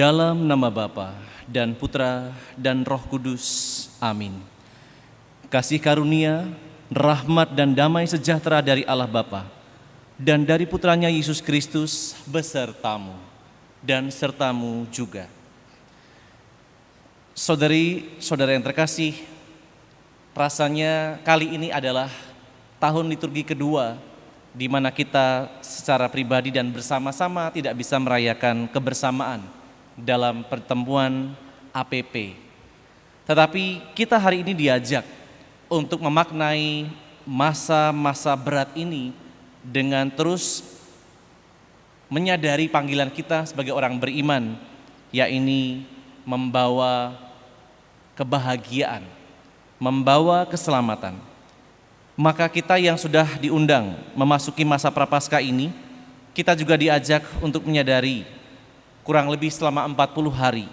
Dalam nama Bapa dan Putra dan Roh Kudus. Amin. Kasih karunia, rahmat dan damai sejahtera dari Allah Bapa dan dari Putranya Yesus Kristus besertamu dan sertamu juga. Saudari-saudara yang terkasih, rasanya kali ini adalah tahun liturgi kedua di mana kita secara pribadi dan bersama-sama tidak bisa merayakan kebersamaan dalam pertemuan APP. Tetapi kita hari ini diajak untuk memaknai masa-masa berat ini dengan terus menyadari panggilan kita sebagai orang beriman, yaitu membawa kebahagiaan, membawa keselamatan. Maka kita yang sudah diundang memasuki masa Prapaskah ini, kita juga diajak untuk menyadari kurang lebih selama 40 hari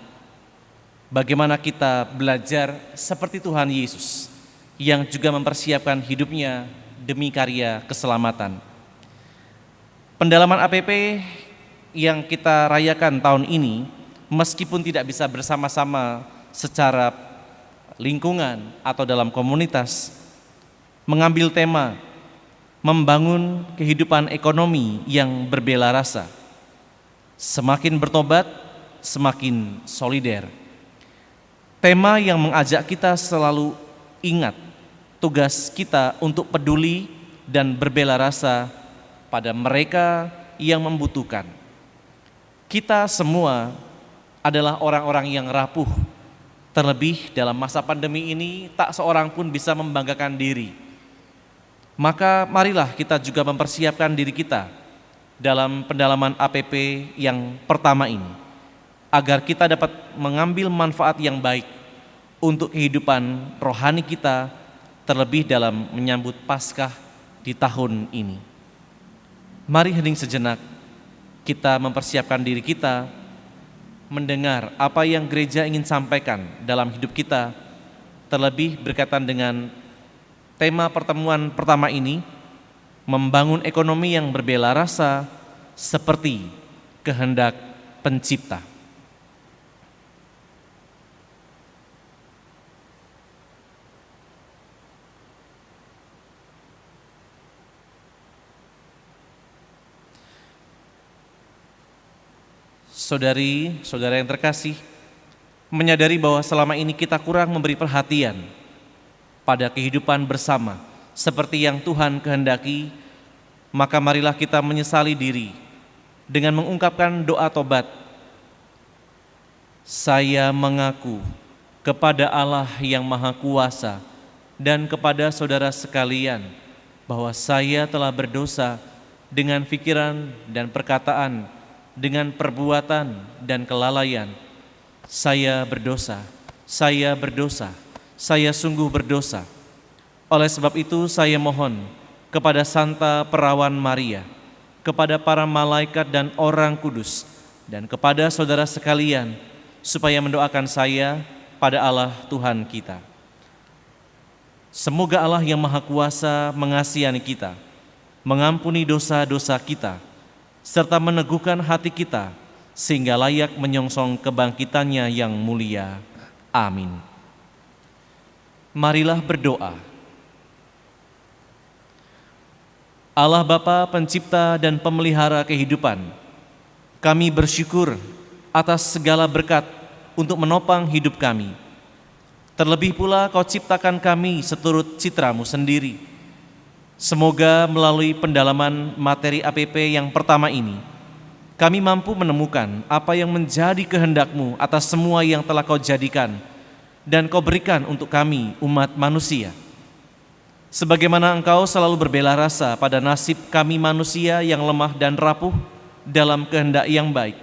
bagaimana kita belajar seperti Tuhan Yesus yang juga mempersiapkan hidupnya demi karya keselamatan. Pendalaman APP yang kita rayakan tahun ini, meskipun tidak bisa bersama-sama secara lingkungan atau dalam komunitas, mengambil tema membangun kehidupan ekonomi yang berbela rasa. Semakin bertobat, semakin solider. Tema yang mengajak kita selalu ingat tugas kita untuk peduli dan berbela rasa pada mereka yang membutuhkan. Kita semua adalah orang-orang yang rapuh. Terlebih dalam masa pandemi ini, tak seorang pun bisa membanggakan diri. Maka marilah kita juga mempersiapkan diri kita dalam pendalaman APP yang pertama ini, agar kita dapat mengambil manfaat yang baik untuk kehidupan rohani kita, terlebih dalam menyambut Paskah di tahun ini. Mari hening sejenak, kita mempersiapkan diri kita, mendengar apa yang gereja ingin sampaikan dalam hidup kita, terlebih berkaitan dengan tema pertemuan pertama ini, membangun ekonomi yang berbela rasa seperti kehendak Pencipta. Saudari-saudara yang terkasih, menyadari bahwa selama ini kita kurang memberi perhatian pada kehidupan bersama seperti yang Tuhan kehendaki, maka marilah kita menyesali diri dengan mengungkapkan doa tobat. Saya mengaku kepada Allah yang Maha Kuasa dan kepada saudara sekalian bahwa saya telah berdosa dengan pikiran dan perkataan, dengan perbuatan dan kelalaian. Saya berdosa, saya sungguh berdosa. Oleh sebab itu saya mohon kepada Santa Perawan Maria, kepada para malaikat dan orang kudus, dan kepada saudara sekalian, supaya mendoakan saya pada Allah Tuhan kita. Semoga Allah yang Maha Kuasa mengasihani kita, mengampuni dosa-dosa kita, serta meneguhkan hati kita, sehingga layak menyongsong kebangkitannya yang mulia. Amin. Marilah berdoa. Allah Bapa Pencipta dan Pemelihara kehidupan, kami bersyukur atas segala berkat untuk menopang hidup kami. Terlebih pula Kau ciptakan kami seturut citra-Mu sendiri. Semoga melalui pendalaman materi APP yang pertama ini, kami mampu menemukan apa yang menjadi kehendak-Mu atas semua yang telah Kau jadikan dan Kau berikan untuk kami umat manusia. Sebagaimana Engkau selalu berbela rasa pada nasib kami manusia yang lemah dan rapuh dalam kehendak yang baik,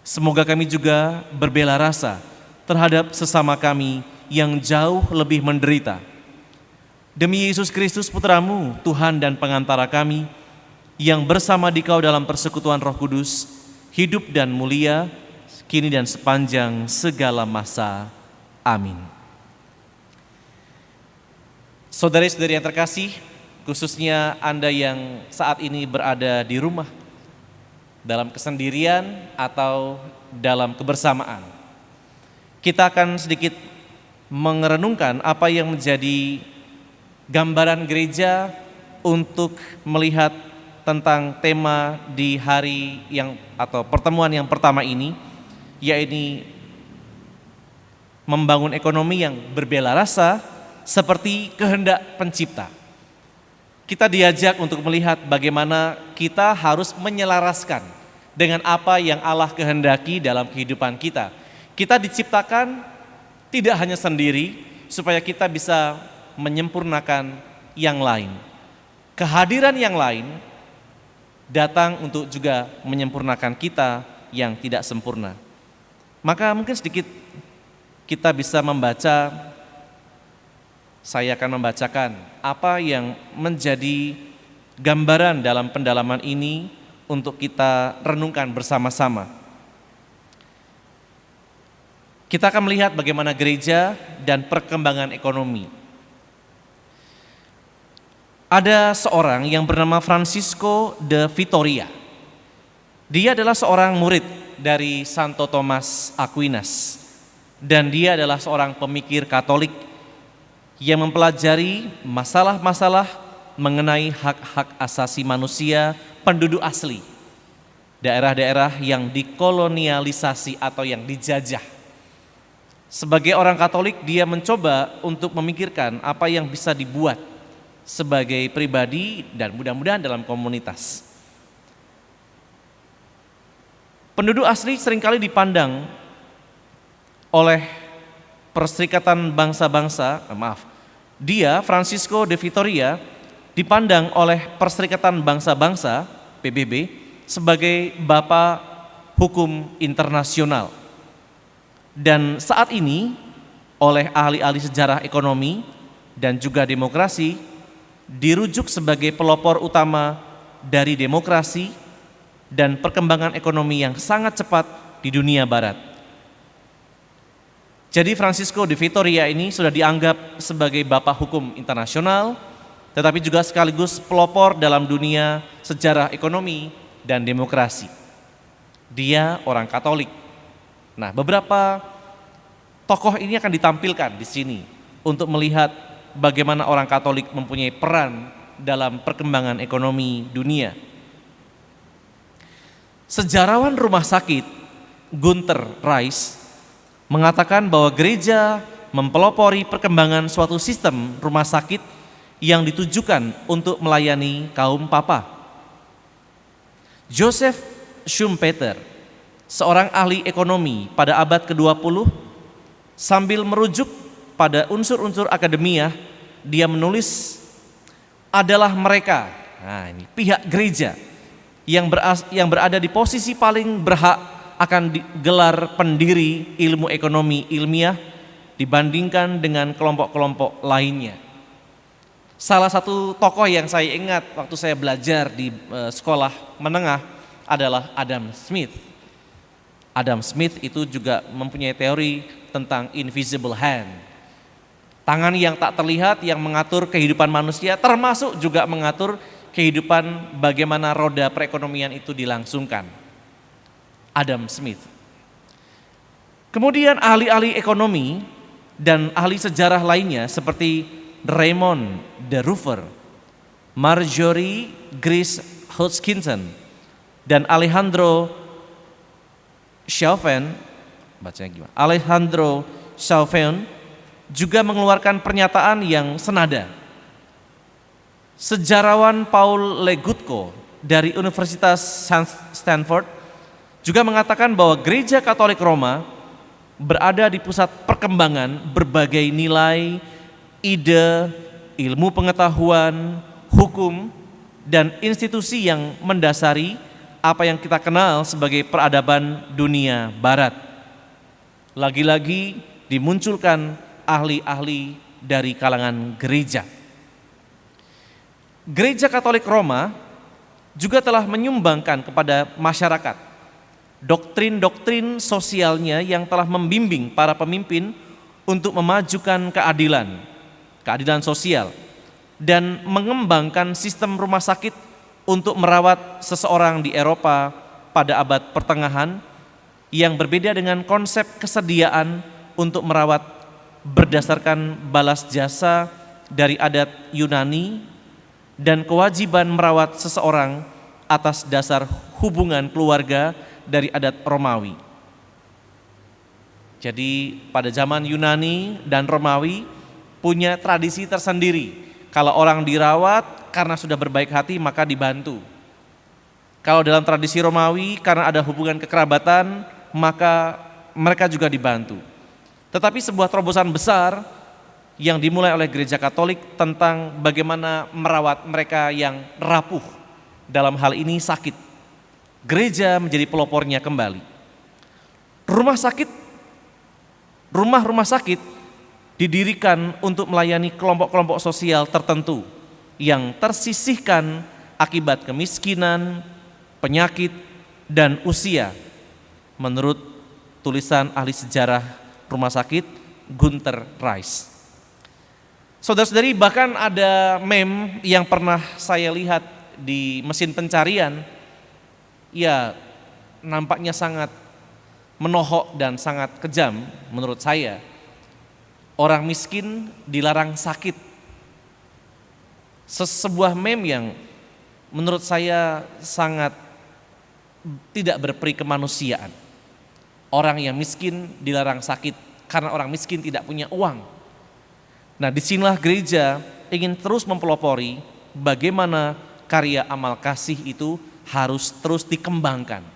semoga kami juga berbela rasa terhadap sesama kami yang jauh lebih menderita. Demi Yesus Kristus Putra-Mu, Tuhan dan pengantara kami, yang bersama Dikau dalam persekutuan Roh Kudus, hidup dan mulia, kini dan sepanjang segala masa. Amin. Saudari-saudari yang terkasih, khususnya Anda yang saat ini berada di rumah, dalam kesendirian atau dalam kebersamaan. Kita akan sedikit merenungkan apa yang menjadi gambaran gereja untuk melihat tentang tema di hari yang atau pertemuan yang pertama ini, yaitu membangun ekonomi yang berbela rasa seperti kehendak pencipta. Kita diajak untuk melihat bagaimana kita harus menyelaraskan dengan apa yang Allah kehendaki dalam kehidupan kita. Kita diciptakan tidak hanya sendiri supaya kita bisa menyempurnakan yang lain. Kehadiran yang lain datang untuk juga menyempurnakan kita yang tidak sempurna. Maka mungkin sedikit kita bisa membaca, saya akan membacakan apa yang menjadi gambaran dalam pendalaman ini untuk kita renungkan bersama-sama. Kita akan melihat bagaimana gereja dan perkembangan ekonomi. Ada seorang yang bernama Francisco de Vitoria. Dia adalah seorang murid dari Santo Thomas Aquinas. Dan dia adalah seorang pemikir Katolik yang mempelajari masalah-masalah mengenai hak-hak asasi manusia penduduk asli, daerah-daerah yang dikolonialisasi atau yang dijajah. Sebagai orang Katolik, dia mencoba untuk memikirkan apa yang bisa dibuat sebagai pribadi dan mudah-mudahan dalam komunitas. Penduduk asli seringkali dipandang oleh Perserikatan Bangsa-Bangsa, dia Francisco de Vitoria dipandang oleh Perserikatan Bangsa-Bangsa PBB sebagai bapak hukum internasional. Dan saat ini oleh ahli-ahli sejarah ekonomi dan juga demokrasi dirujuk sebagai pelopor utama dari demokrasi dan perkembangan ekonomi yang sangat cepat di dunia barat. Jadi Francisco de Vitoria ini sudah dianggap sebagai bapak hukum internasional, tetapi juga sekaligus pelopor dalam dunia sejarah ekonomi dan demokrasi. Dia orang Katolik. Nah, beberapa tokoh ini akan ditampilkan di sini untuk melihat bagaimana orang Katolik mempunyai peran dalam perkembangan ekonomi dunia. Sejarawan rumah sakit Gunther Reis mengatakan bahwa gereja mempelopori perkembangan suatu sistem rumah sakit yang ditujukan untuk melayani kaum papa. Joseph Schumpeter, seorang ahli ekonomi pada abad ke-20, sambil merujuk pada unsur-unsur akademia, dia menulis adalah mereka, nah ini pihak gereja yang berada di posisi paling berhak akan gelar pendiri ilmu ekonomi ilmiah dibandingkan dengan kelompok-kelompok lainnya. Salah satu tokoh yang saya ingat waktu saya belajar di sekolah menengah adalah Adam Smith. Adam Smith itu juga mempunyai teori tentang invisible hand. Tangan yang tak terlihat yang mengatur kehidupan manusia, termasuk juga mengatur kehidupan bagaimana roda perekonomian itu dilangsungkan. Adam Smith. Kemudian ahli-ahli ekonomi dan ahli sejarah lainnya seperti Raymond de Roover, Marjorie Grace Hodgkinson, dan Alejandro Chauvin, bacanya gimana? Alejandro Chauvin juga mengeluarkan pernyataan yang senada. Sejarawan Paul Legutko dari Universitas Stanford juga mengatakan bahwa Gereja Katolik Roma berada di pusat perkembangan berbagai nilai, ide, ilmu pengetahuan, hukum, dan institusi yang mendasari apa yang kita kenal sebagai peradaban dunia barat. Lagi-lagi dimunculkan ahli-ahli dari kalangan gereja. Gereja Katolik Roma juga telah menyumbangkan kepada masyarakat doktrin-doktrin sosialnya yang telah membimbing para pemimpin untuk memajukan keadilan sosial, dan mengembangkan sistem rumah sakit untuk merawat seseorang di Eropa pada abad pertengahan yang berbeda dengan konsep kesediaan untuk merawat berdasarkan balas jasa dari adat Yunani dan kewajiban merawat seseorang atas dasar hubungan keluarga dari adat Romawi. Jadi pada zaman Yunani dan Romawi punya tradisi tersendiri. Kalau orang dirawat karena sudah berbaik hati maka dibantu. Kalau dalam tradisi Romawi karena ada hubungan kekerabatan maka mereka juga dibantu. Tetapi sebuah terobosan besar yang dimulai oleh Gereja Katolik tentang bagaimana merawat mereka yang rapuh, dalam hal ini sakit. Gereja menjadi pelopornya kembali. Rumah-rumah sakit didirikan untuk melayani kelompok-kelompok sosial tertentu yang tersisihkan akibat kemiskinan, penyakit, dan usia, menurut tulisan ahli sejarah rumah sakit Gunther Reis. Saudara-saudari, bahkan ada meme yang pernah saya lihat di mesin pencarian, ya nampaknya sangat menohok dan sangat kejam menurut saya. Orang miskin dilarang sakit. Sebuah meme yang menurut saya sangat tidak berperi kemanusiaan. Orang yang miskin dilarang sakit karena orang miskin tidak punya uang. Nah, disinilah gereja ingin terus mempelopori bagaimana karya amal kasih itu harus terus dikembangkan.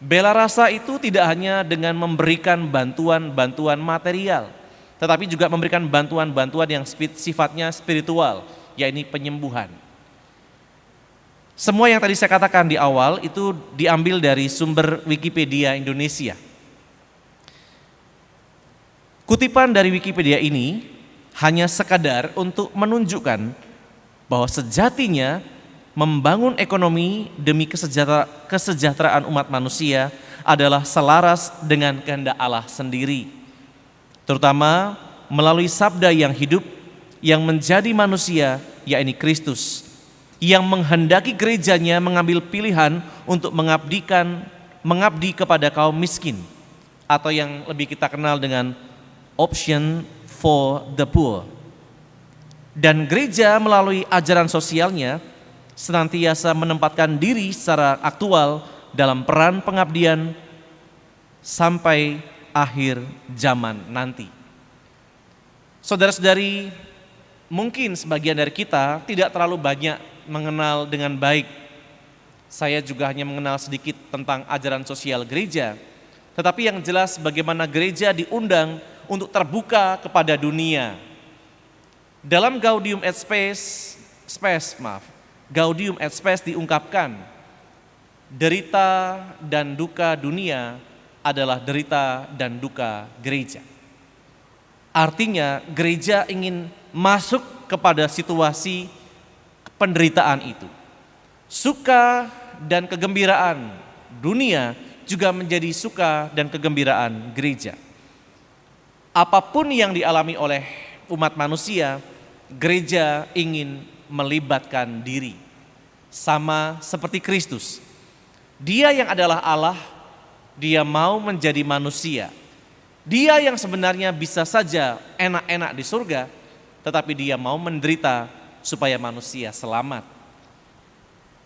Bela rasa itu tidak hanya dengan memberikan bantuan-bantuan material, tetapi juga memberikan bantuan-bantuan yang sifatnya spiritual, yaitu penyembuhan. Semua yang tadi saya katakan di awal itu diambil dari sumber Wikipedia Indonesia. Kutipan dari Wikipedia ini hanya sekadar untuk menunjukkan bahwa sejatinya membangun ekonomi demi kesejahteraan umat manusia adalah selaras dengan kehendak Allah sendiri, terutama melalui sabda yang hidup yang menjadi manusia, yakni Kristus, yang menghendaki gerejanya mengambil pilihan untuk mengabdi kepada kaum miskin, atau yang lebih kita kenal dengan option for the poor. Dan gereja melalui ajaran sosialnya senantiasa menempatkan diri secara aktual dalam peran pengabdian sampai akhir zaman nanti. Saudara-saudari, mungkin sebagian dari kita tidak terlalu banyak mengenal dengan baik. Saya juga hanya mengenal sedikit tentang ajaran sosial gereja. Tetapi yang jelas bagaimana gereja diundang untuk terbuka kepada dunia. Dalam Gaudium et Spes diungkapkan, derita dan duka dunia adalah derita dan duka gereja. Artinya gereja ingin masuk kepada situasi penderitaan itu. Suka dan kegembiraan dunia juga menjadi suka dan kegembiraan gereja. Apapun yang dialami oleh umat manusia, gereja ingin melibatkan diri. Sama seperti Kristus. Dia yang adalah Allah, dia mau menjadi manusia. Dia yang sebenarnya bisa saja enak-enak di surga, tetapi dia mau menderita supaya manusia selamat.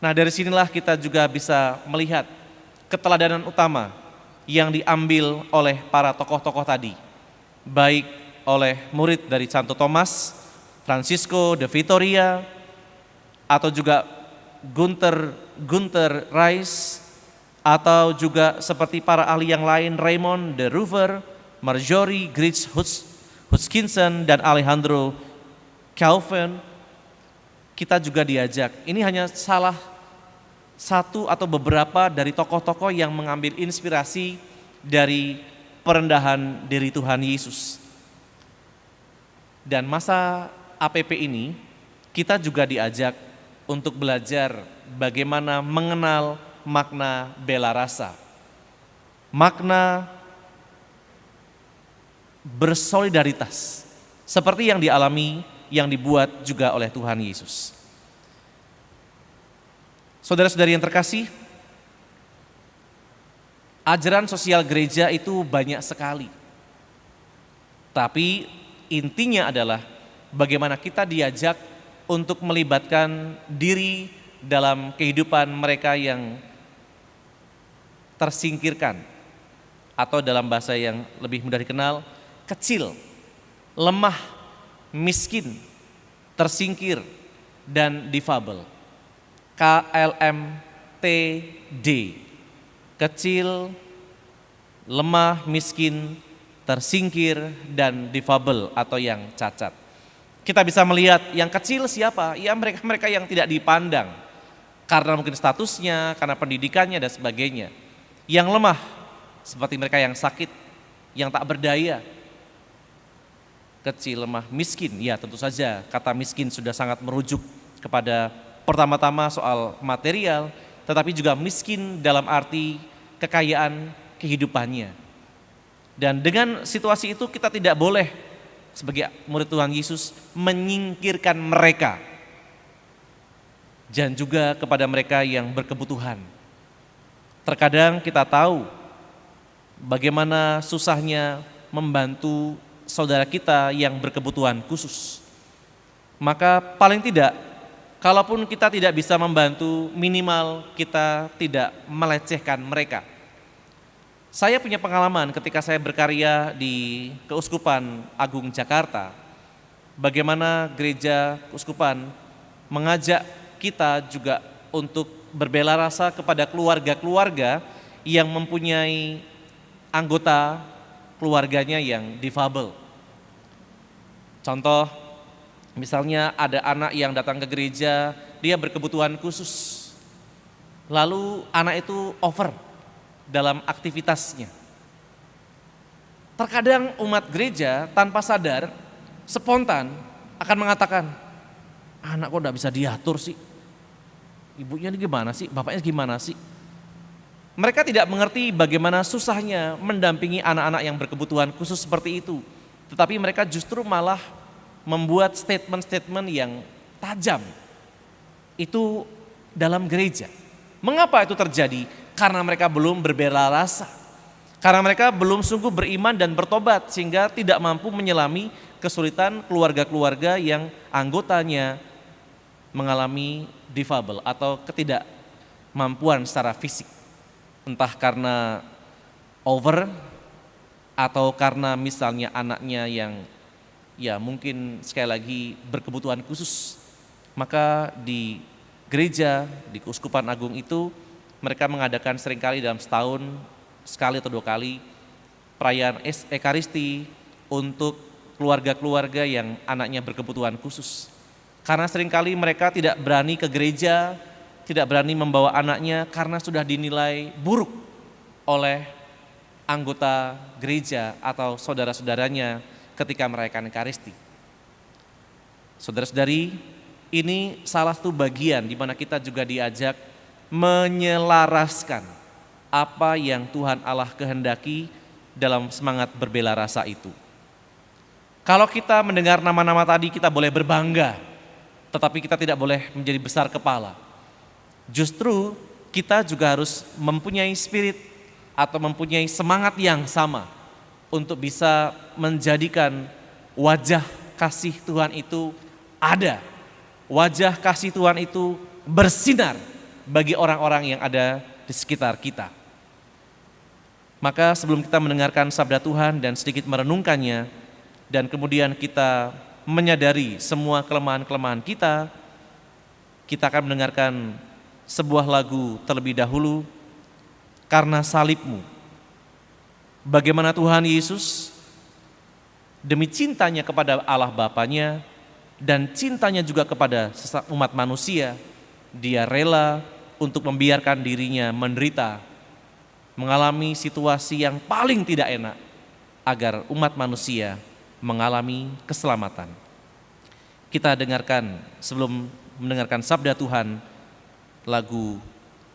Nah, dari sinilah kita juga bisa melihat keteladanan utama yang diambil oleh para tokoh-tokoh tadi, baik oleh murid dari Santo Thomas, Francisco de Vitoria, atau juga Gunther Reis, atau juga seperti para ahli yang lain, Raymond de Roover, Marjorie Griggs Hutchinson, dan Alejandro Calvin. Kita juga diajak, ini hanya salah satu atau beberapa dari tokoh-tokoh yang mengambil inspirasi dari perendahan diri Tuhan Yesus. Dan masa APP ini kita juga diajak untuk belajar bagaimana mengenal makna bela rasa, makna bersolidaritas seperti yang dialami, yang dibuat juga oleh Tuhan Yesus. Saudara-saudari yang terkasih, Ajaran sosial gereja itu banyak sekali. Tapi intinya adalah bagaimana kita diajak untuk melibatkan diri dalam kehidupan mereka yang tersingkirkan, atau dalam bahasa yang lebih mudah dikenal, kecil, lemah, miskin, tersingkir, dan difabel. KLMTD, kecil, lemah, miskin, tersingkir, dan difabel atau yang cacat. Kita bisa melihat yang kecil siapa? Ya mereka-mereka yang tidak dipandang karena mungkin statusnya, karena pendidikannya dan sebagainya. Yang lemah seperti mereka yang sakit, yang tak berdaya. Kecil, lemah, miskin, ya tentu saja kata miskin sudah sangat merujuk kepada pertama-tama soal material, tetapi juga miskin dalam arti kekayaan kehidupannya. Dan dengan situasi itu kita tidak boleh sebagai murid Tuhan Yesus menyingkirkan mereka. Dan juga kepada mereka yang berkebutuhan. Terkadang kita tahu bagaimana susahnya membantu saudara kita yang berkebutuhan khusus. Maka paling tidak, kalaupun kita tidak bisa membantu, minimal kita tidak melecehkan mereka. Saya punya pengalaman ketika saya berkarya di Keuskupan Agung Jakarta, bagaimana gereja keuskupan mengajak kita juga untuk berbela rasa kepada keluarga-keluarga yang mempunyai anggota keluarganya yang difabel. Contoh, misalnya ada anak yang datang ke gereja, dia berkebutuhan khusus. Lalu anak itu over dalam aktivitasnya. Terkadang umat gereja tanpa sadar, spontan akan mengatakan, anak kok gak bisa diatur sih? Ibunya ini gimana sih? Bapaknya gimana sih? Mereka tidak mengerti bagaimana susahnya mendampingi anak-anak yang berkebutuhan khusus seperti itu. Tetapi mereka justru malah membuat statement-statement yang tajam. Itu dalam gereja. Mengapa itu terjadi? Karena mereka belum berbela rasa. Karena mereka belum sungguh beriman dan bertobat sehingga tidak mampu menyelami kesulitan keluarga-keluarga yang anggotanya mengalami difabel atau ketidakmampuan secara fisik. Entah karena over atau karena misalnya anaknya yang ya mungkin sekali lagi berkebutuhan khusus. Maka di gereja, di Keuskupan Agung itu mereka mengadakan seringkali dalam setahun sekali atau 2 kali perayaan Ekaristi untuk keluarga-keluarga yang anaknya berkebutuhan khusus. Karena seringkali mereka tidak berani ke gereja, tidak berani membawa anaknya karena sudah dinilai buruk oleh anggota gereja atau saudara-saudaranya ketika merayakan Ekaristi. Saudara-saudari, ini salah satu bagian di mana kita juga diajak menyelaraskan apa yang Tuhan Allah kehendaki dalam semangat berbela rasa itu. Kalau kita mendengar nama-nama tadi kita boleh berbangga, tetapi kita tidak boleh menjadi besar kepala. Justru kita juga harus mempunyai spirit atau mempunyai semangat yang sama untuk bisa menjadikan wajah kasih Tuhan itu ada. Wajah kasih Tuhan itu bersinar bagi orang-orang yang ada di sekitar kita. Maka sebelum kita mendengarkan sabda Tuhan dan sedikit merenungkannya, dan kemudian kita menyadari semua kelemahan-kelemahan kita akan mendengarkan sebuah lagu terlebih dahulu, Karena Salibmu. Bagaimana Tuhan Yesus demi cintanya kepada Allah Bapanya dan cintanya juga kepada umat manusia, dia rela untuk membiarkan dirinya menderita, mengalami situasi yang paling tidak enak agar umat manusia mengalami keselamatan. Kita dengarkan sebelum mendengarkan sabda Tuhan lagu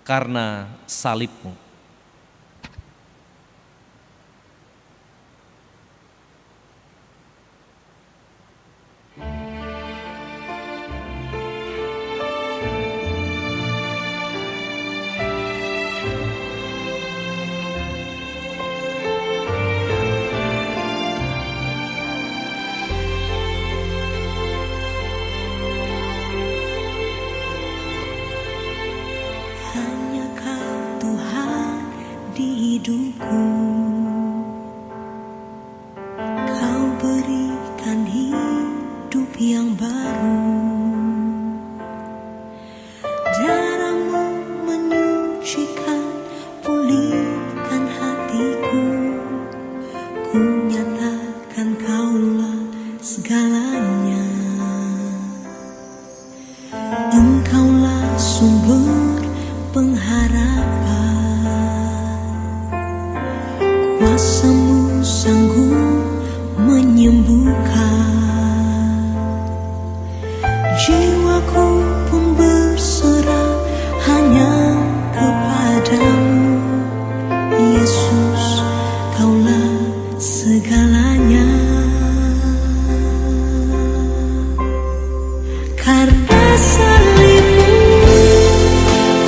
Karena Salibmu. segalanya. Engkaulah sumber pengharapan, kuasa-Mu sanggup menyembuhkan. Jiwaku pun berserah hanya kepadamu, Yesus, Kaulah segalanya. Karena salib-Mu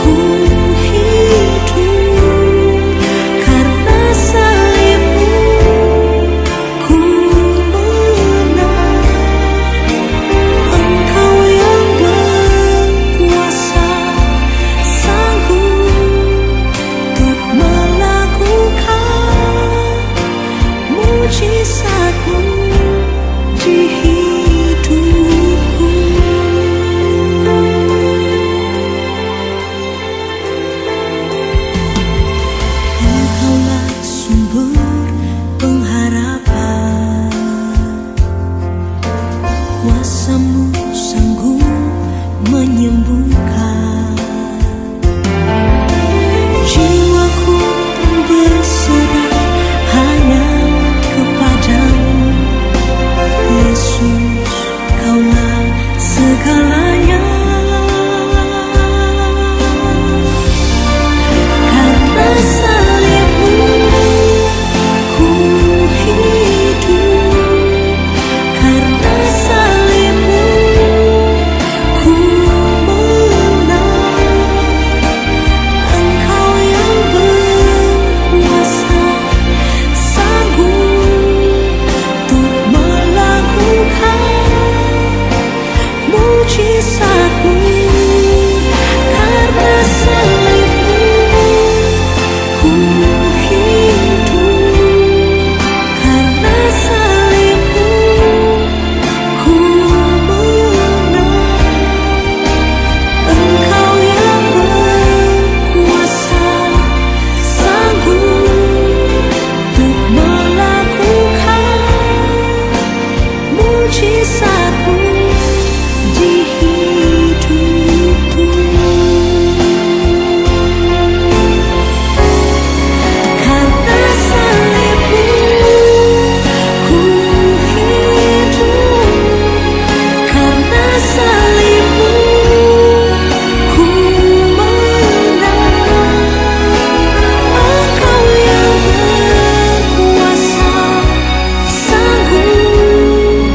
ku hidup, karena salib-Mu ku menang. Engkau yang berkuasa sanggup untuk melakukan mujizat-Mu di hidupku. Engkaulah sumber pengharapan, kuasa-Mu sanggup menyembuhkan. Jiwaku pun berserah hanya kepadamu, Yesus, Kaulah segalanya. Karena salib-Mu ku hidup, karena salib-Mu ku menang. Engkau yang berkuasa sanggup untuk melakukan mujizat-Mu. Karena salib-Mu ku hidup, karena salib-Mu ku menang. Engkau yang berkuasa sanggup untuk melakukan mujizat-Mu di hidupku. Karena salib-Mu ku hidup, karena salib-Mu ku menang. Engkau yang berkuasa sanggup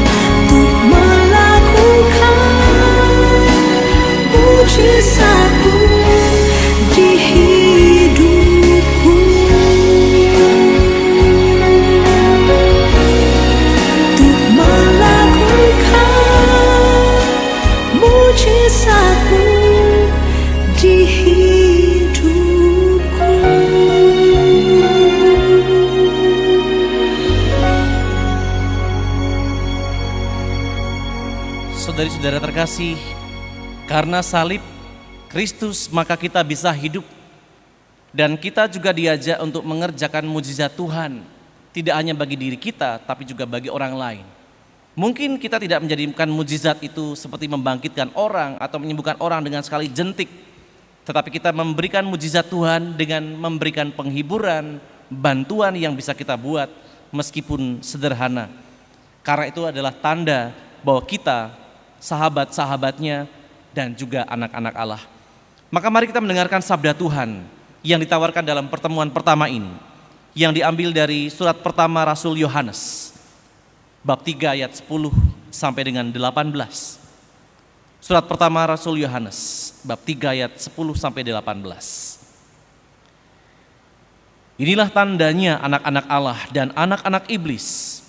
untuk melakukan mujizat-Mu di hidupku. Untuk melakukan mujizat-Mu di hidupku. Saudari-saudara terkasih, karena salib Kristus maka kita bisa hidup. Dan kita juga diajak untuk mengerjakan mujizat Tuhan, tidak hanya bagi diri kita, tapi juga bagi orang lain. Mungkin kita tidak menjadikan mujizat itu seperti membangkitkan orang atau menyembuhkan orang dengan sekali jentik, tetapi kita memberikan mujizat Tuhan dengan memberikan penghiburan, bantuan yang bisa kita buat meskipun sederhana. Karena itu adalah tanda bahwa kita sahabat-sahabatnya dan juga anak-anak Allah. Maka mari kita mendengarkan sabda Tuhan yang ditawarkan dalam pertemuan pertama ini, yang diambil dari surat pertama Rasul Yohanes bab 3 ayat 10 sampai dengan 18. Surat pertama Rasul Yohanes bab 3 ayat 10 sampai 18. Inilah tandanya anak-anak Allah dan anak-anak iblis.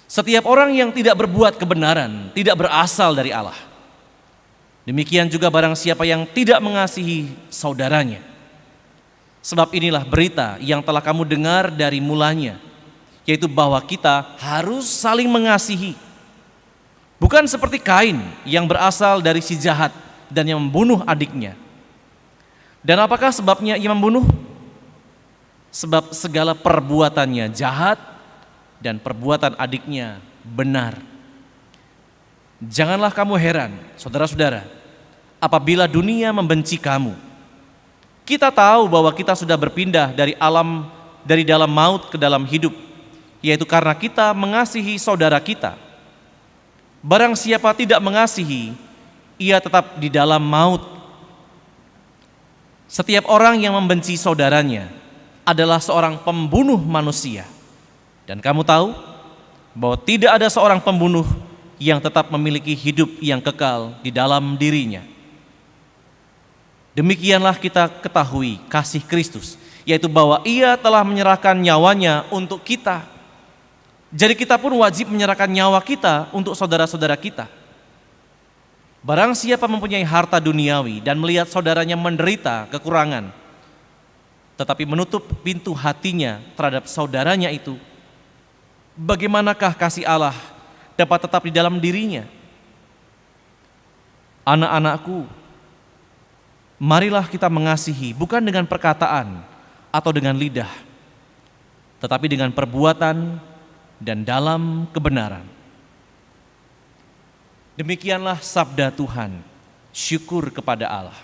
Setiap orang yang tidak berbuat kebenaran tidak berasal dari Allah. Demikian juga barang siapa yang tidak mengasihi saudaranya. Sebab inilah berita yang telah kamu dengar dari mulanya, yaitu bahwa kita harus saling mengasihi. Bukan seperti Kain yang berasal dari si jahat dan yang membunuh adiknya. Dan apakah sebabnya ia membunuh? Sebab segala perbuatannya jahat dan perbuatan adiknya benar. Janganlah kamu heran, saudara-saudara, apabila dunia membenci kamu. Kita tahu bahwa kita sudah berpindah dari dalam maut ke dalam hidup, yaitu karena kita mengasihi saudara kita. Barang siapa tidak mengasihi, ia tetap di dalam maut. Setiap orang yang membenci saudaranya adalah seorang pembunuh manusia. Dan kamu tahu bahwa tidak ada seorang pembunuh yang tetap memiliki hidup yang kekal di dalam dirinya. Demikianlah kita ketahui kasih Kristus, yaitu bahwa Ia telah menyerahkan nyawanya untuk kita. Jadi kita pun wajib menyerahkan nyawa kita untuk saudara-saudara kita. Barang siapa mempunyai harta duniawi dan melihat saudaranya menderita kekurangan, tetapi menutup pintu hatinya terhadap saudaranya itu, bagaimanakah kasih Allah dapat tetap di dalam dirinya? Anak-anakku, marilah kita mengasihi bukan dengan perkataan atau dengan lidah, tetapi dengan perbuatan dan dalam kebenaran. Demikianlah sabda Tuhan. Syukur kepada Allah.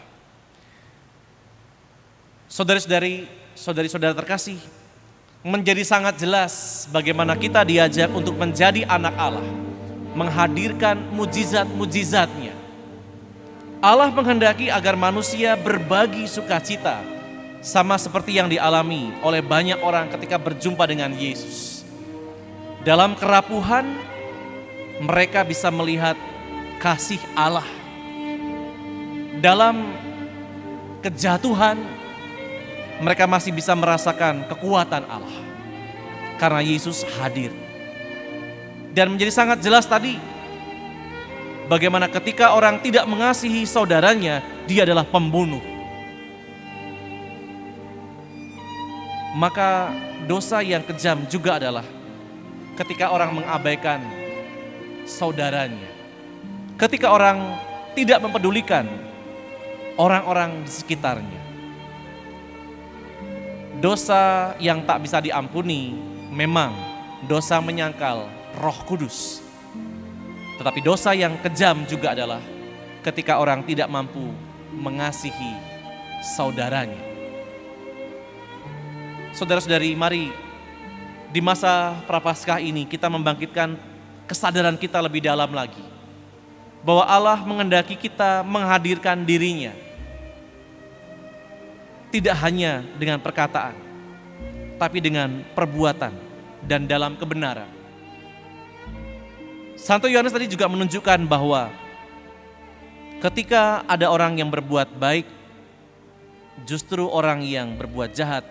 Saudari-saudara terkasih, menjadi sangat jelas bagaimana kita diajak untuk menjadi anak Allah, menghadirkan mujizat-mujizatnya. Allah menghendaki agar manusia berbagi sukacita, sama seperti yang dialami oleh banyak orang ketika berjumpa dengan Yesus. Dalam kerapuhan, mereka bisa melihat kasih Allah. Dalam kejatuhan, mereka masih bisa merasakan kekuatan Allah, karena Yesus hadir. Dan menjadi sangat jelas tadi, bagaimana ketika orang tidak mengasihi saudaranya, dia adalah pembunuh. Maka dosa yang kejam juga adalah ketika orang mengabaikan saudaranya. Ketika orang tidak mempedulikan orang-orang di sekitarnya. Dosa yang tak bisa diampuni memang dosa menyangkal Roh Kudus. Tetapi dosa yang kejam juga adalah ketika orang tidak mampu mengasihi saudaranya. Saudara-saudari, mari di masa Prapaskah ini kita membangkitkan kesadaran kita lebih dalam lagi, bahwa Allah menghendaki kita menghadirkan dirinya, tidak hanya dengan perkataan, tapi dengan perbuatan dan dalam kebenaran. Santo Yohanes tadi juga menunjukkan bahwa ketika ada orang yang berbuat baik, justru orang yang berbuat jahat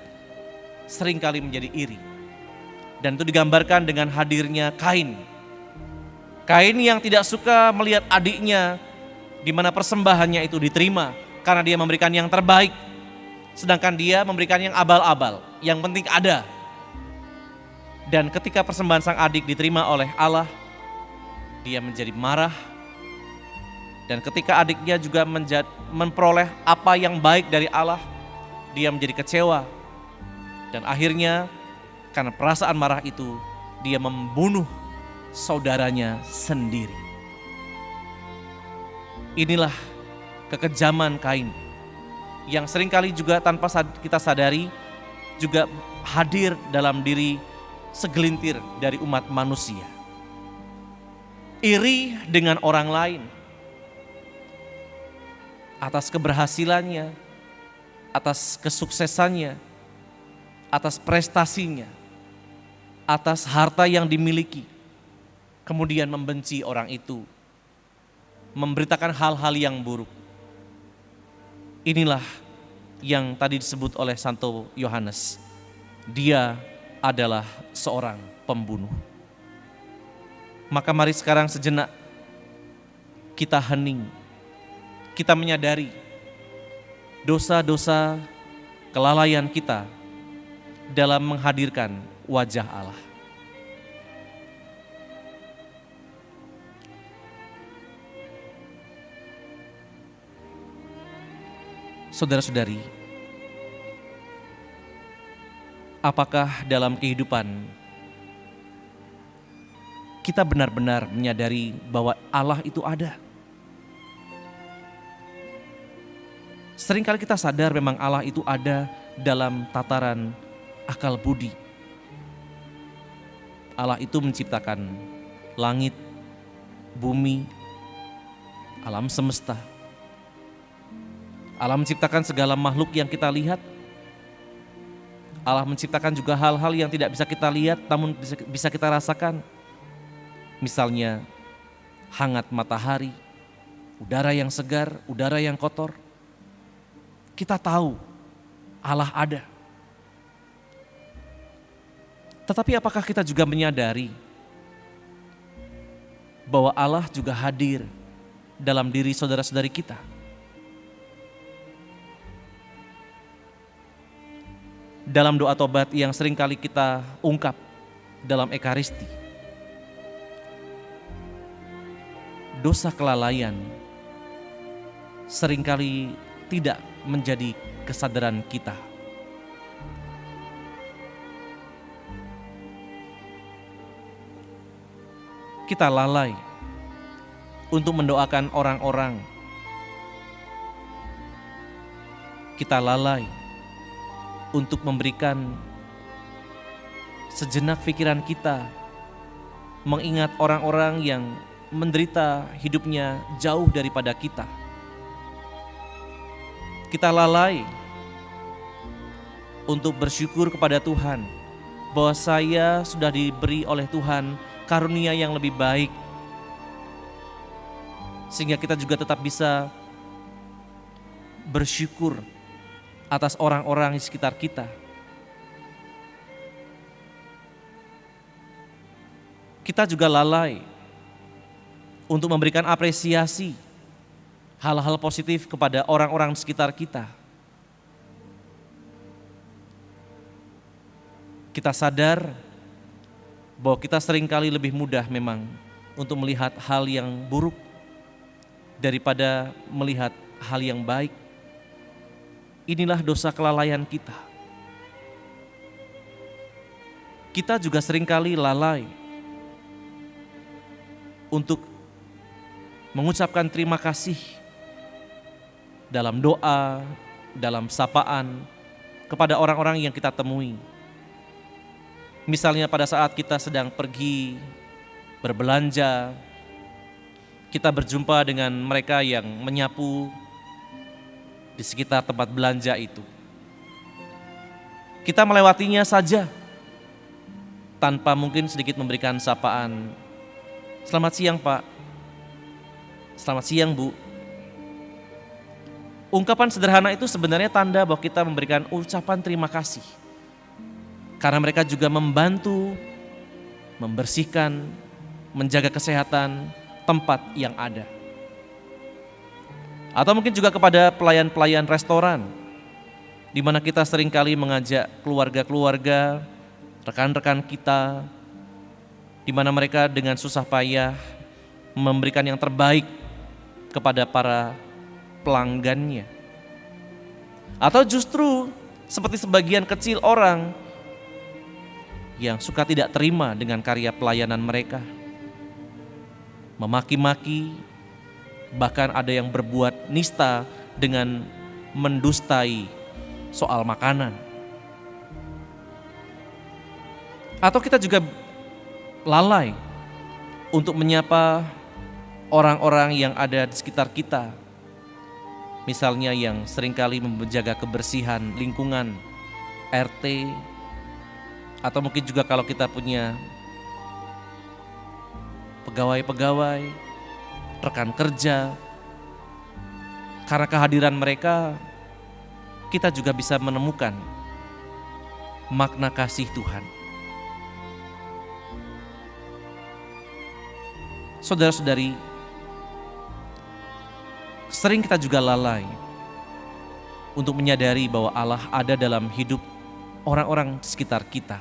seringkali menjadi iri. Dan itu digambarkan dengan hadirnya Kain. Kain yang tidak suka melihat adiknya di mana persembahannya itu diterima karena dia memberikan yang terbaik, sedangkan dia memberikan yang abal-abal, yang penting ada. Dan ketika persembahan sang adik diterima oleh Allah, dia menjadi marah. Dan ketika adiknya juga memperoleh apa yang baik dari Allah, dia menjadi kecewa. Dan akhirnya karena perasaan marah itu, dia membunuh saudaranya sendiri. Inilah kekejaman Kain yang seringkali juga tanpa kita sadari juga hadir dalam diri segelintir dari umat manusia. Iri dengan orang lain atas keberhasilannya, atas kesuksesannya, atas prestasinya, atas harta yang dimiliki, kemudian membenci orang itu, memberitakan hal-hal yang buruk. Inilah yang tadi disebut oleh Santo Yohanes. Dia adalah seorang pembunuh. Maka mari sekarang sejenak kita hening, kita menyadari dosa-dosa kelalaian kita dalam menghadirkan wajah Allah. Saudara-saudari, apakah dalam kehidupan kita benar-benar menyadari bahwa Allah itu ada. Seringkali kita sadar memang Allah itu ada dalam tataran akal budi. Allah itu menciptakan langit, bumi, alam semesta. Allah menciptakan segala makhluk yang kita lihat. Allah menciptakan juga hal-hal yang tidak bisa kita lihat namun bisa kita rasakan. Misalnya hangat matahari, udara yang segar, udara yang kotor. Kita tahu Allah ada. Tetapi apakah kita juga menyadari bahwa Allah juga hadir dalam diri saudara-saudari kita? Dalam doa tobat yang sering kali kita ungkap dalam Ekaristi, dosa kelalaian seringkali tidak menjadi kesadaran kita. Kita lalai untuk mendoakan orang-orang. Kita lalai untuk memberikan sejenak pikiran kita mengingat orang-orang yang menderita hidupnya jauh daripada kita. Kita lalai untuk bersyukur kepada Tuhan bahwa saya sudah diberi oleh Tuhan karunia yang lebih baik, sehingga kita juga tetap bisa bersyukur atas orang-orang di sekitar kita. Kita juga lalai untuk memberikan apresiasi hal-hal positif kepada orang-orang di sekitar kita. Kita sadar bahwa kita seringkali lebih mudah memang untuk melihat hal yang buruk daripada melihat hal yang baik. Inilah dosa kelalaian kita. Kita juga seringkali lalai untuk mengucapkan terima kasih dalam doa, dalam sapaan kepada orang-orang yang kita temui. Misalnya pada saat kita sedang pergi berbelanja, kita berjumpa dengan mereka yang menyapu di sekitar tempat belanja itu. Kita melewatinya saja tanpa mungkin sedikit memberikan sapaan. Selamat siang Pak, selamat siang Bu. Ungkapan sederhana itu sebenarnya tanda bahwa kita memberikan ucapan terima kasih. Karena mereka juga membantu, membersihkan, menjaga kesehatan tempat yang ada. Atau mungkin juga kepada pelayan-pelayan restoran, di mana kita seringkali mengajak keluarga-keluarga, rekan-rekan kita, di mana mereka dengan susah payah memberikan yang terbaik kepada para pelanggannya. Atau justru seperti sebagian kecil orang yang suka tidak terima dengan karya pelayanan mereka, memaki-maki, bahkan ada yang berbuat nista dengan mendustai soal makanan. Atau kita juga lalai untuk menyapa orang-orang yang ada di sekitar kita. Misalnya yang seringkali menjaga kebersihan lingkungan, RT, atau mungkin juga kalau kita punya pegawai-pegawai, rekan kerja. Karena kehadiran mereka, kita juga bisa menemukan makna kasih Tuhan. Saudara-saudari, sering kita juga lalai untuk menyadari bahwa Allah ada dalam hidup orang-orang di sekitar kita.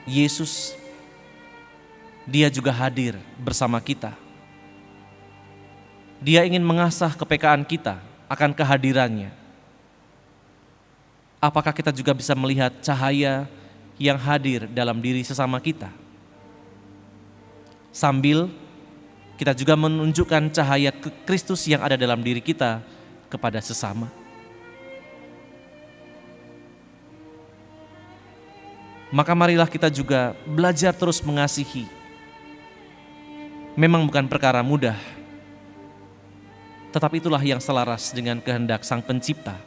Yesus, Dia juga hadir bersama kita. Dia ingin mengasah kepekaan kita akan kehadirannya. Apakah kita juga bisa melihat cahaya yang hadir dalam diri sesama kita. Sambil kita juga menunjukkan cahaya Kristus yang ada dalam diri kita kepada sesama. Maka marilah kita juga belajar terus mengasihi. Memang bukan perkara mudah, tetapi itulah yang selaras dengan kehendak Sang Pencipta.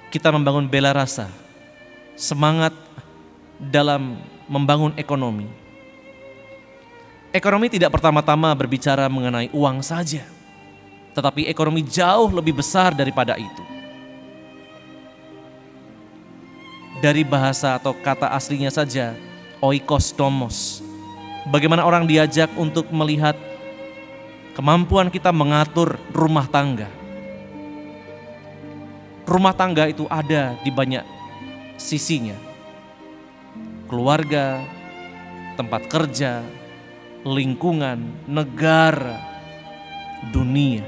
Kita membangun bela rasa, semangat dalam membangun ekonomi. Ekonomi tidak pertama-tama berbicara mengenai uang saja, tetapi ekonomi jauh lebih besar daripada itu. Dari bahasa atau kata aslinya saja, oikostomos. Bagaimana orang diajak untuk melihat kemampuan kita mengatur rumah tangga. Rumah tangga itu ada di banyak sisinya. Keluarga, tempat kerja, lingkungan, negara, dunia.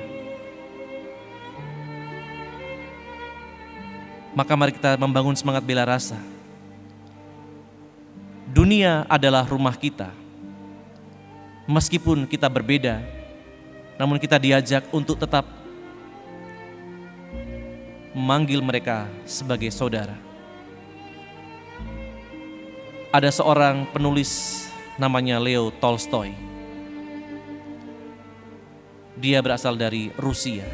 Maka mari kita membangun semangat bela rasa. Dunia adalah rumah kita. Meskipun kita berbeda, namun kita diajak untuk tetap memanggil mereka sebagai saudara. Ada seorang penulis namanya Leo Tolstoy. Dia berasal dari Rusia,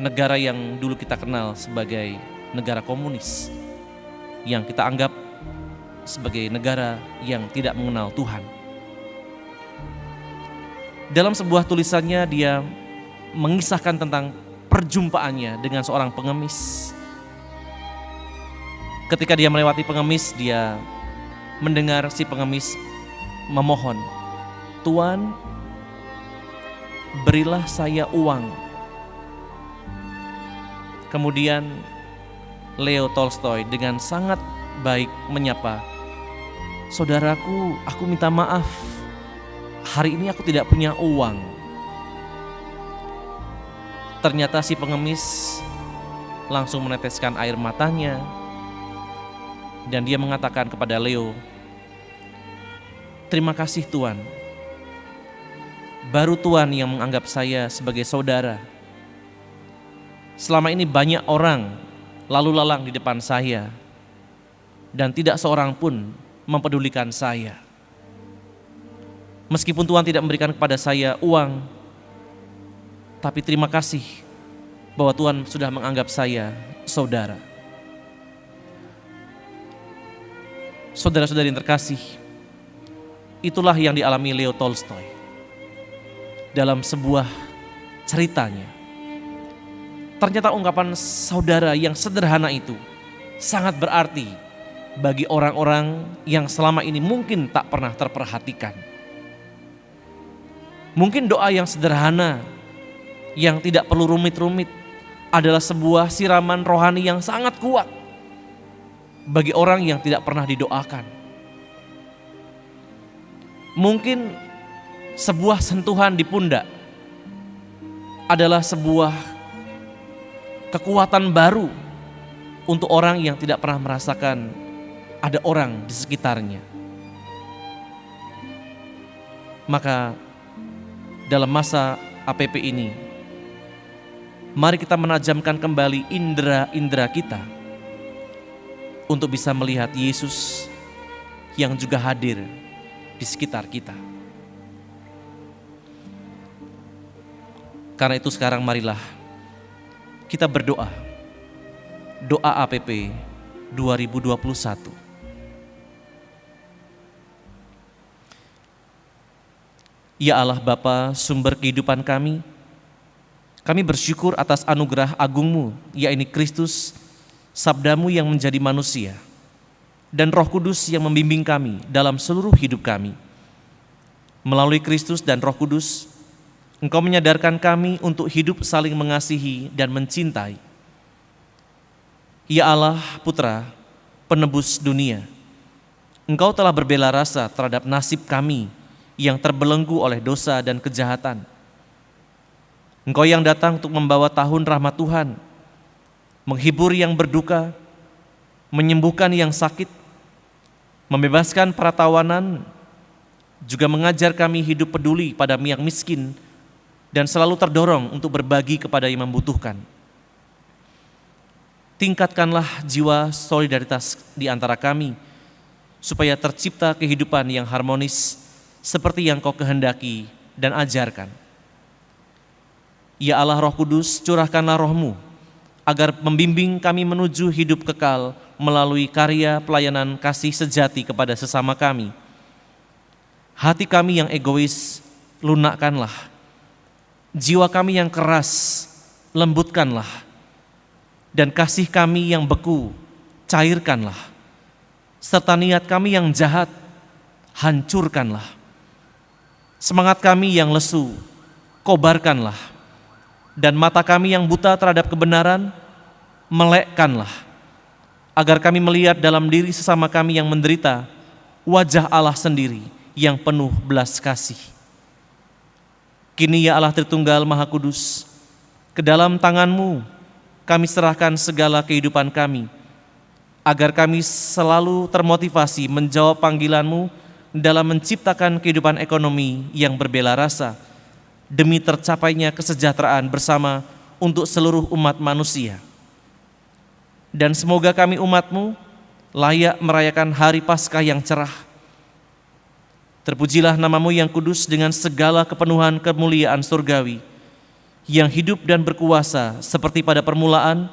negara yang dulu kita kenal sebagai negara komunis, yang kita anggap sebagai negara yang tidak mengenal Tuhan. Dalam sebuah tulisannya dia mengisahkan tentang perjumpaannya dengan seorang pengemis. Ketika dia melewati pengemis, dia mendengar si pengemis memohon, "Tuan, berilah saya uang." Kemudian Leo Tolstoy dengan sangat baik menyapa, "Saudaraku, aku minta maaf. Hari ini aku tidak punya uang." Ternyata si pengemis langsung meneteskan air matanya dan dia mengatakan kepada Leo, "Terima kasih Tuan. Baru Tuan yang menganggap saya sebagai saudara. Selama ini banyak orang lalu lalang di depan saya dan tidak seorang pun mempedulikan saya. Meskipun Tuhan tidak memberikan kepada saya uang, tapi terima kasih bahwa Tuhan sudah menganggap saya saudara." Saudara-saudari yang terkasih, itulah yang dialami Leo Tolstoy dalam sebuah ceritanya. Ternyata ungkapan saudara yang sederhana itu sangat berarti bagi orang-orang yang selama ini mungkin tak pernah terperhatikan. Mungkin doa yang sederhana, yang tidak perlu rumit-rumit, adalah sebuah siraman rohani yang sangat kuat bagi orang yang tidak pernah didoakan. Mungkin sebuah sentuhan di pundak adalah sebuah kekuatan baru untuk orang yang tidak pernah merasakan ada orang di sekitarnya. Maka dalam masa APP ini, mari kita menajamkan kembali indera-indera kita untuk bisa melihat Yesus yang juga hadir di sekitar kita. Karena itu sekarang marilah kita berdoa. Doa APP 2021. Ya Allah Bapa, sumber kehidupan kami bersyukur atas anugerah agung-Mu, yakni Kristus, Sabda-Mu yang menjadi manusia, dan Roh Kudus yang membimbing kami dalam seluruh hidup kami. Melalui Kristus dan Roh Kudus, Engkau menyadarkan kami untuk hidup saling mengasihi dan mencintai. Ya Allah, Putra, penebus dunia, Engkau telah berbela rasa terhadap nasib kami yang terbelenggu oleh dosa dan kejahatan. Engkau yang datang untuk membawa tahun rahmat Tuhan, menghibur yang berduka, menyembuhkan yang sakit, membebaskan para tawanan, juga mengajar kami hidup peduli pada yang miskin dan selalu terdorong untuk berbagi kepada yang membutuhkan. Tingkatkanlah jiwa solidaritas di antara kami, supaya tercipta kehidupan yang harmonis seperti yang Kau kehendaki dan ajarkan. Ya Allah Roh Kudus, curahkanlah Roh-Mu agar membimbing kami menuju hidup kekal melalui karya pelayanan kasih sejati kepada sesama kami. Hati kami yang egois, lunakkanlah. Jiwa kami yang keras, lembutkanlah. Dan kasih kami yang beku, cairkanlah. Serta niat kami yang jahat, hancurkanlah. Semangat kami yang lesu, kobarkanlah. Dan mata kami yang buta terhadap kebenaran, melekkanlah. Agar kami melihat dalam diri sesama kami yang menderita, wajah Allah sendiri yang penuh belas kasih. Kini ya Allah Tritunggal Maha Kudus, ke dalam tangan-Mu kami serahkan segala kehidupan kami, agar kami selalu termotivasi menjawab panggilan-Mu dalam menciptakan kehidupan ekonomi yang berbela rasa, demi tercapainya kesejahteraan bersama untuk seluruh umat manusia. Dan semoga kami umat-Mu layak merayakan hari Paskah yang cerah. Terpujilah nama-Mu yang kudus dengan segala kepenuhan kemuliaan surgawi, yang hidup dan berkuasa seperti pada permulaan,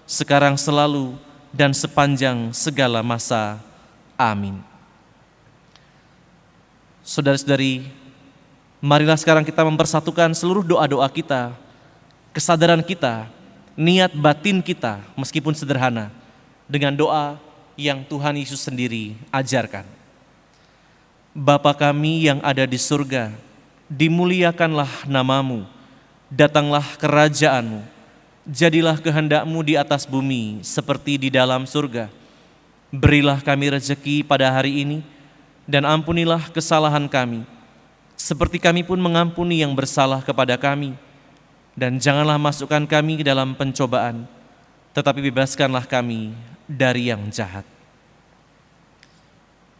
sekarang selalu, dan sepanjang segala masa. Amin. Saudara-saudari, marilah sekarang kita mempersatukan seluruh doa-doa kita, kesadaran kita, niat batin kita meskipun sederhana, dengan doa yang Tuhan Yesus sendiri ajarkan. Bapa kami yang ada di surga, dimuliakanlah nama-Mu, datanglah kerajaan-Mu, jadilah kehendak-Mu di atas bumi seperti di dalam surga. Berilah kami rezeki pada hari ini, dan ampunilah kesalahan kami, seperti kami pun mengampuni yang bersalah kepada kami. Dan janganlah masukkan kami ke dalam pencobaan, tetapi bebaskanlah kami dari yang jahat.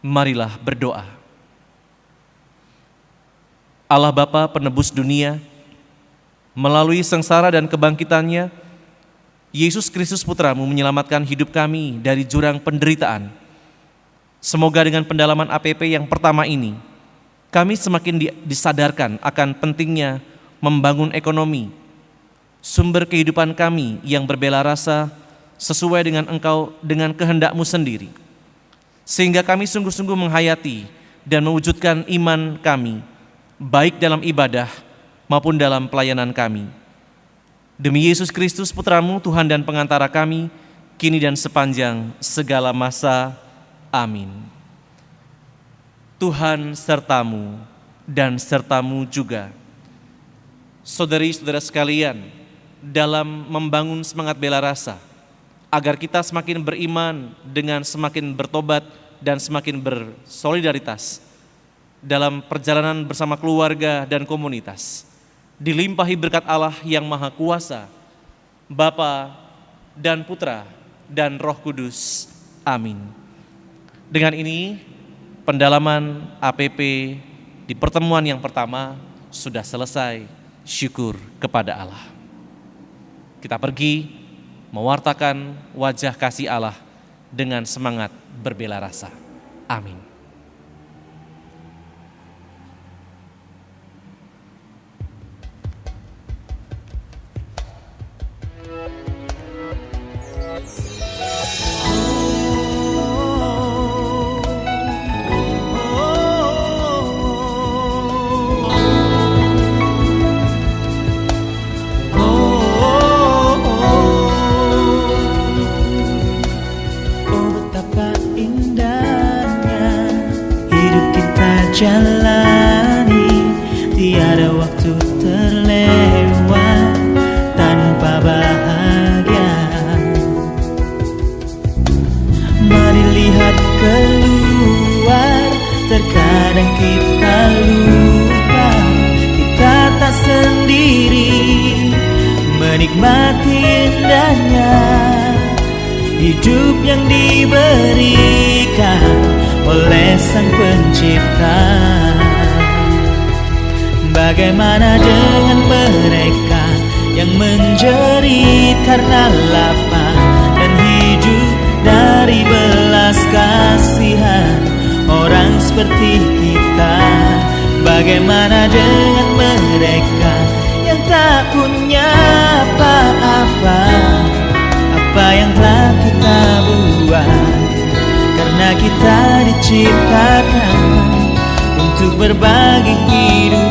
Marilah berdoa. Allah Bapa penebus dunia, melalui sengsara dan kebangkitannya, Yesus Kristus Putra-Mu menyelamatkan hidup kami dari jurang penderitaan. Semoga dengan pendalaman APP yang pertama ini, kami semakin disadarkan akan pentingnya membangun ekonomi, sumber kehidupan kami yang berbela rasa sesuai dengan Engkau, dengan kehendak-Mu sendiri. Sehingga kami sungguh-sungguh menghayati dan mewujudkan iman kami, baik dalam ibadah maupun dalam pelayanan kami. Demi Yesus Kristus Putra-Mu, Tuhan dan pengantara kami, kini dan sepanjang segala masa. Amin. Tuhan serta-Mu dan serta-Mu juga. Saudari-saudara sekalian, dalam membangun semangat bela rasa, agar kita semakin beriman dengan semakin bertobat dan semakin bersolidaritas dalam perjalanan bersama keluarga dan komunitas, dilimpahi berkat Allah yang Maha Kuasa, Bapa dan Putra dan Roh Kudus. Amin. Dengan ini, pendalaman APP di pertemuan yang pertama sudah selesai. Syukur kepada Allah. Kita pergi mewartakan wajah kasih Allah dengan semangat berbela rasa. Amin. Jalani tiada waktu terlewat tanpa bahagia. Mari lihat keluar, terkadang kita lupa kita tak sendiri, menikmati indahnya hidup yang diberikan oleh Sang Pencipta. Bagaimana dengan mereka yang menjerit karena lapar dan hidup dari belas kasihan orang seperti kita? Bagaimana dengan mereka yang tak punya apa-apa, apa yang telah kita buat? Karena kita diciptakan untuk berbagi hidup